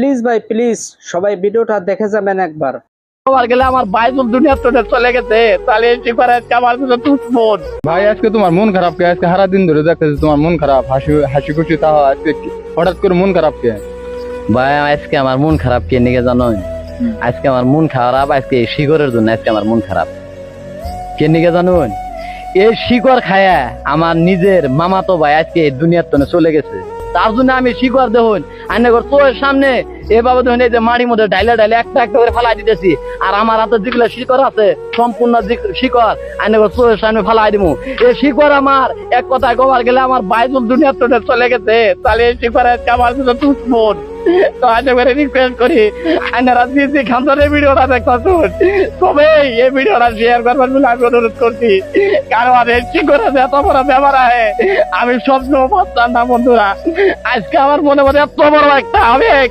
Please ভাই please সবাই ভিডিওটা দেখে যাবেন একবার। আমার গেলে আমার বাইজুল দুনিয়া তো চলে গেছে, তাহলে এসে করে আজকে আমার কাছে দুশ্মন। ভাই আজকে তোমার মন খারাপ কে? আজকে সারা দিন ধরে দেখতেছি তোমার মন খারাপ, হাসি খুশি তাও আজকে হঠাৎ করে মন খারাপ কে? ভাই আজকে আমার মন খারাপ কে নিকে জানো? আজকে আমার মন খারাপ আজকে এই শিকড়ের জন্য। আজকে আমার মন খারাপ কে নিকে জানুন? এই শিকড় খায়া আমার নিজের মামাতো ভাই আজকে এই দুনিয়ার তনে চলে গেছে। তার জন্য আমি শিকড় দেখুন আইনগর তোর সামনে এভাবে দেখুন এই যে মাড়ির মধ্যে ডাইলে ডাইলে একটা একটা করে ফালাই দিতেছি। আর আমার হাতে যেগুলো শিকড় আছে সম্পূর্ণ শিকড় আইনগর তোর সামনে ফালাই দিব। এই শিকড় আমার এক কথায় কবার গেলে আমার বাইজুল দুনিয়ার তনে চলে গেছে, তাহলে এই শিকড় আজকে আমার জন্য দুশ্মন। তো আশা করে রিকোয়েস্ট করি আইনারা যে খান্তরে ভিডিওটা দেখতেছুন তবে এই ভিডিওটা শেয়ার করবেন বলে আমি অনুরোধ করছি। কারণ এই শিকড় এত বড় ব্যাপার আছে আমি স্বপ্ন পাচ্তাম না বন্ধুরা। আজকে আমার মনে মনে এত বড় একটা আবেগ